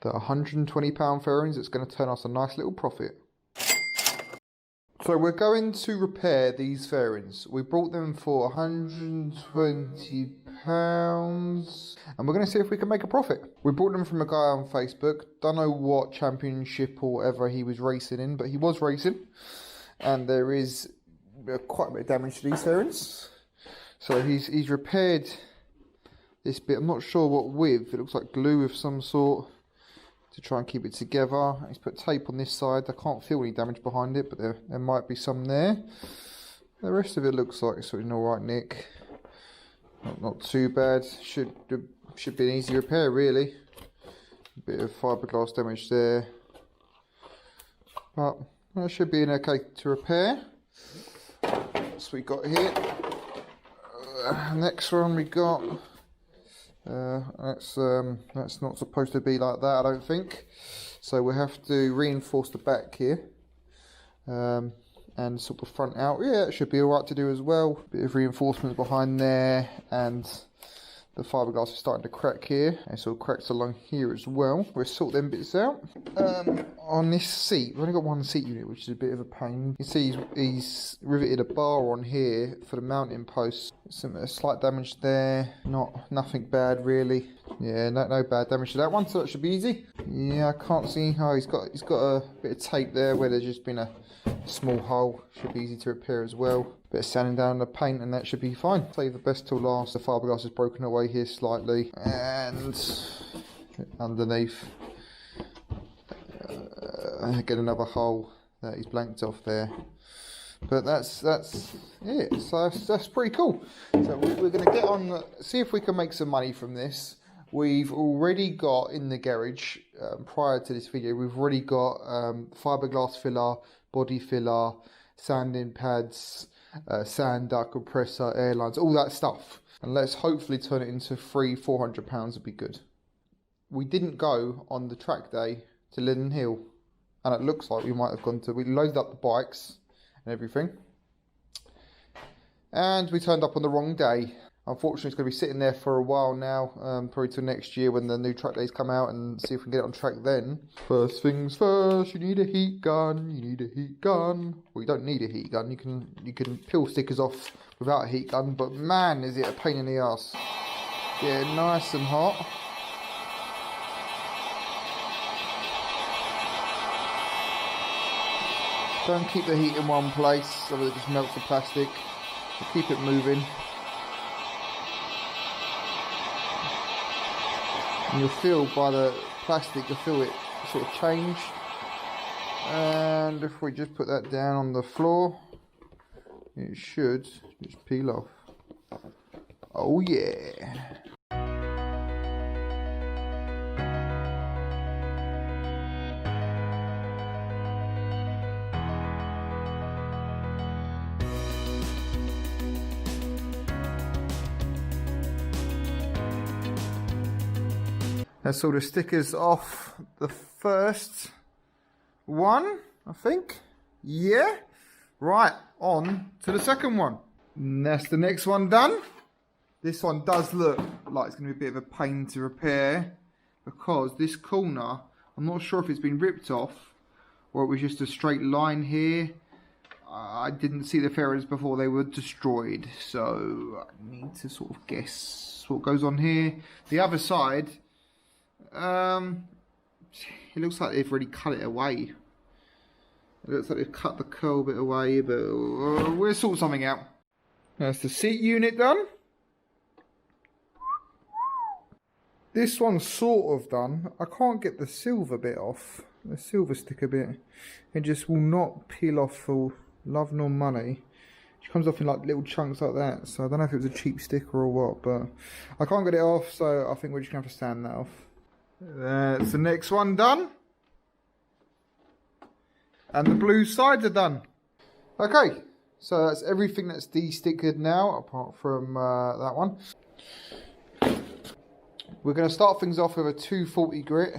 the £120 fairings. It's going to turn us a nice little profit. So we're going to repair these fairings. We bought them for £120 and we're going to see if we can make a profit. We bought them from a guy on Facebook. Don't know what championship or whatever he was racing in, but he was racing. And there is quite a bit of damage to these fairings. So he's repaired this bit. I'm not sure what with. It looks like glue of some sort to try and keep it together. He's put tape on this side. I can't feel any damage behind it, but there might be some there. The rest of it looks like it's in alright nick. Not too bad. Should be an easy repair, really. A bit of fiberglass damage there, but that should be an okay to repair. What we got here. Next one we got. That's not supposed to be like that, I don't think. So we have to reinforce the back here, and sort of front out. Yeah, it should be alright to do as well. Bit of reinforcement behind there, and the fiberglass is starting to crack here, and so cracks along here as well. We'll sort them bits out. On this seat, we've only got one seat unit, which is a bit of a pain. You see he's riveted a bar on here for the mounting post. Some slight damage there, nothing bad really. Yeah, no bad damage to that one, so that should be easy. Yeah, I can't see. Oh, he's got a bit of tape there where there's just been a small hole. Should be easy to repair as well. Bit of sanding down the paint and that should be fine. Save the best till last. The fiberglass is broken away here slightly, and underneath get another hole that he's blanked off there. But that's it. So that's pretty cool. So we're going to get on, see if we can make some money from this. We've already got in the garage, prior to this video, we've already got fiberglass filler, body filler, sanding pads, sand duct, compressor, airlines, all that stuff. And let's hopefully turn it into £300-400 would be good. We didn't go on the track day to Linden Hill, and it looks like we might have gone to, we loaded up the bikes and everything, and we turned up on the wrong day. Unfortunately, it's going to be sitting there for a while now, probably till next year when the new track days come out, and see if we can get it on track then. First things first, you need a heat gun. You need a heat gun. Well, you don't need a heat gun. You can peel stickers off without a heat gun, but man, is it a pain in the ass. Yeah, nice and hot. Don't keep the heat in one place, otherwise it just melts the plastic. So keep it moving. And you'll feel by the plastic, you'll feel it sort of change. And if we just put that down on the floor, it should just peel off. Oh yeah. That's all the stickers off the first one, I think. Yeah. Right, on to the second one. And that's the next one done. This one does look like it's going to be a bit of a pain to repair, because this corner, I'm not sure if it's been ripped off or it was just a straight line here. I didn't see the fairings before they were destroyed, so I need to sort of guess what goes on here. The other side, it looks like they've already cut it away. It looks like they've cut the curl bit away, but we'll sort something out. That's the seat unit done. This one's sort of done. I can't get the silver bit off, the silver sticker bit. It just will not peel off for love nor money. It comes off in like little chunks like that, so I don't know if it was a cheap sticker or what, but I can't get it off, so I think we're just going to have to sand that off. That's the next one done. And the blue sides are done. Okay, so that's everything that's de-stickered now, apart from that one. We're going to start things off with a 240 grit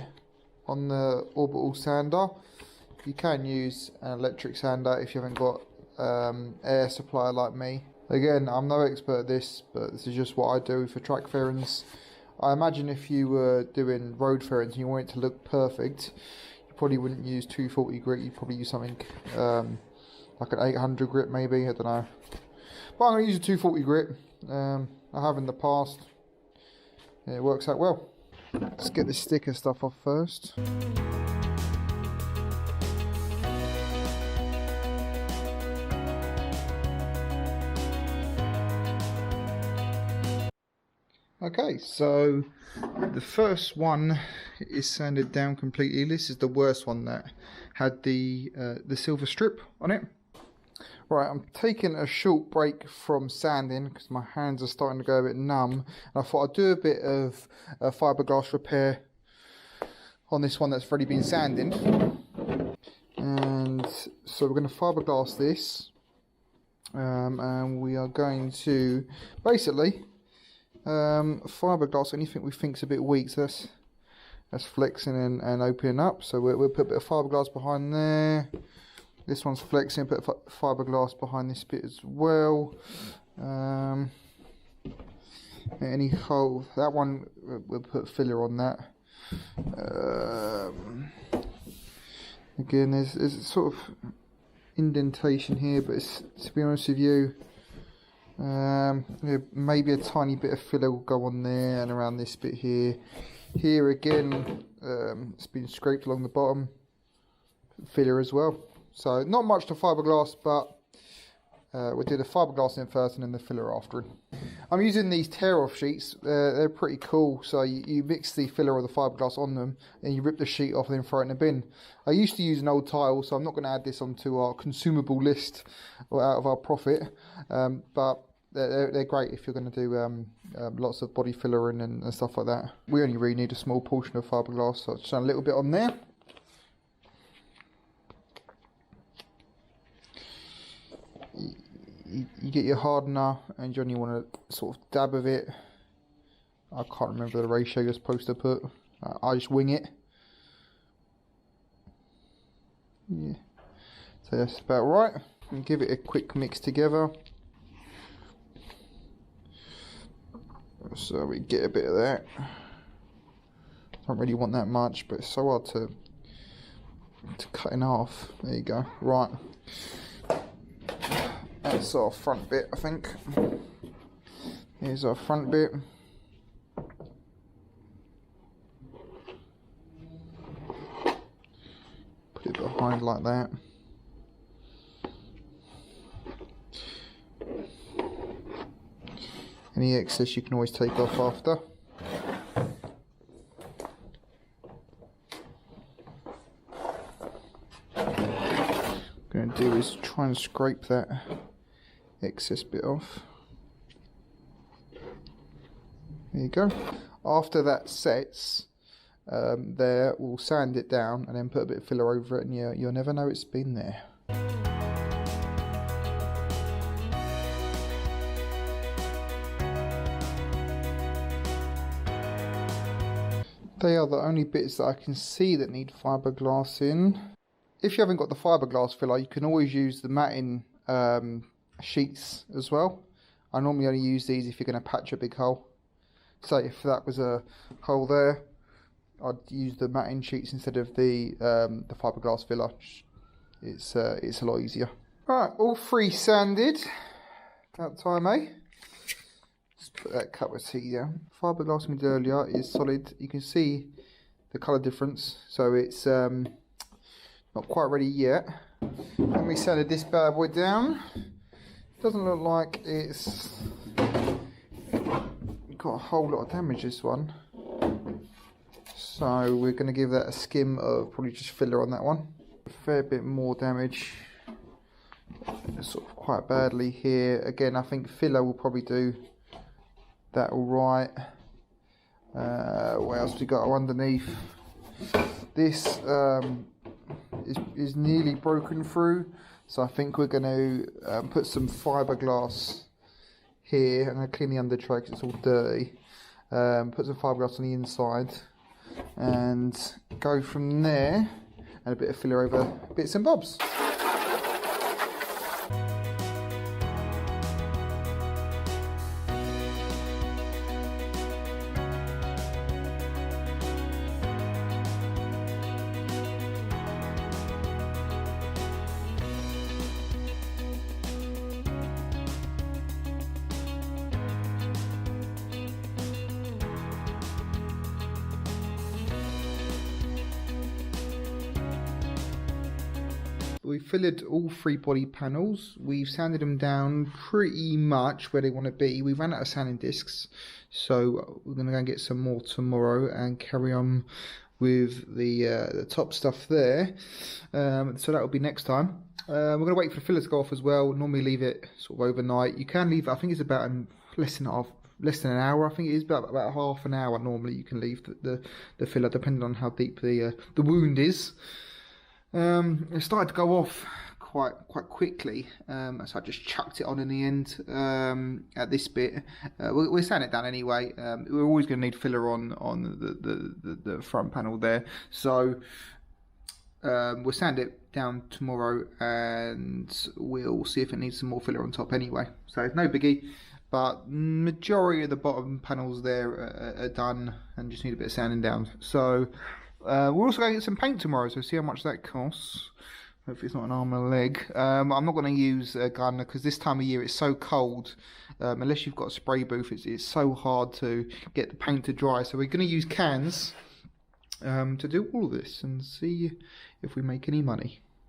on the orbital sander. You can use an electric sander if you haven't got air supply like me. Again, I'm no expert at this, but this is just what I do for track fairings. I imagine if you were doing road fairings and you want it to look perfect, you probably wouldn't use 240 grit, you'd probably use something like an 800 grit maybe, I don't know. But I'm going to use a 240 grit, I have in the past, yeah, it works out well. Let's get the sticker stuff off first. Okay, so the first one is sanded down completely. This is the worst one that had the silver strip on it. Right, I'm taking a short break from sanding because my hands are starting to go a bit numb. And I thought I'd do a bit of fiberglass repair on this one that's already been sanded. And so we're going to fiberglass this, and we are going to basically fiberglass anything we think's a bit weak. So that's flexing and opening up. So we'll put a bit of fiberglass behind there. This one's flexing, put fiberglass behind this bit as well. Any hole, that one we'll put filler on that. Again, there's sort of indentation here, but to be honest with you, maybe a tiny bit of filler will go on there and around this bit here. Here again, it's been scraped along the bottom, filler as well. So not much to fiberglass, but we'll do the fiberglass in first and then the filler after. I'm using these tear-off sheets. They're pretty cool. So you mix the filler or the fiberglass on them, and you rip the sheet off and then throw it in the bin. I used to use an old tile, so I'm not going to add this onto our consumable list or out of our profit. But they're great if you're going to do lots of body filler and stuff like that. We only really need a small portion of fiberglass, so I'll just add a little bit on there. You get your hardener and you only want to sort of dab of it. I can't remember the ratio you're supposed to put. I just wing it. Yeah, so that's about right. And give it a quick mix together. So we get a bit of that. Don't really want that much, but it's so hard to cut in half. There you go. Right. That's our front bit, I think. Here's our front bit. Put it behind like that. Any excess you can always take off after. What I'm going to do is try and scrape that excess bit off. There you go. After that sets, there we'll sand it down and then put a bit of filler over it, and you'll never know it's been there. They are the only bits that I can see that need fiberglass in. If you haven't got the fiberglass filler, you can always use the matting sheets as well. I normally only use these if you're going to patch a big hole. So if that was a hole there, I'd use the matting sheets instead of the fiberglass filler. It's a lot easier. Alright, all three sanded. About time, eh? Let's put that cup of tea down. Fiberglass we did earlier is solid. You can see the colour difference. So it's not quite ready yet. And we sanded this bad boy down. Doesn't look like it's got a whole lot of damage, this one. So we're going to give that a skim of probably just filler on that one. A fair bit more damage. Sort of quite badly here. Again, I think filler will probably do that alright. What else we got underneath? This is nearly broken through. So I think we're going to put some fiberglass here. I'm going to clean the under tray because it's all dirty. Put some fiberglass on the inside and go from there, and a bit of filler over bits and bobs. we've fillered all 3 body panels. We've sanded them down pretty much where they want to be. We ran out of sanding discs, so we're going to go and get some more tomorrow and carry on with the top stuff there. So that will be next time. We're going to wait for the filler to go off as well. Normally leave it sort of overnight. You can leave it, I think it's about less than an hour. I think it is about half an hour normally you can leave the filler, depending on how deep the wound is. It started to go off quite quickly, so I just chucked it on in the end at this bit. We're sanding it down anyway. We're always going to need filler on the front panel there, so we'll sand it down tomorrow and we'll see if it needs some more filler on top anyway. So it's no biggie, but majority of the bottom panels there are done and just need a bit of sanding down. So we're also going to get some paint tomorrow, so see how much that costs. Hopefully it's not an arm and a leg. I'm not going to use a gun because this time of year it's so cold. Unless you've got a spray booth, it's so hard to get the paint to dry. So we're going to use cans to do all of this and see if we make any money.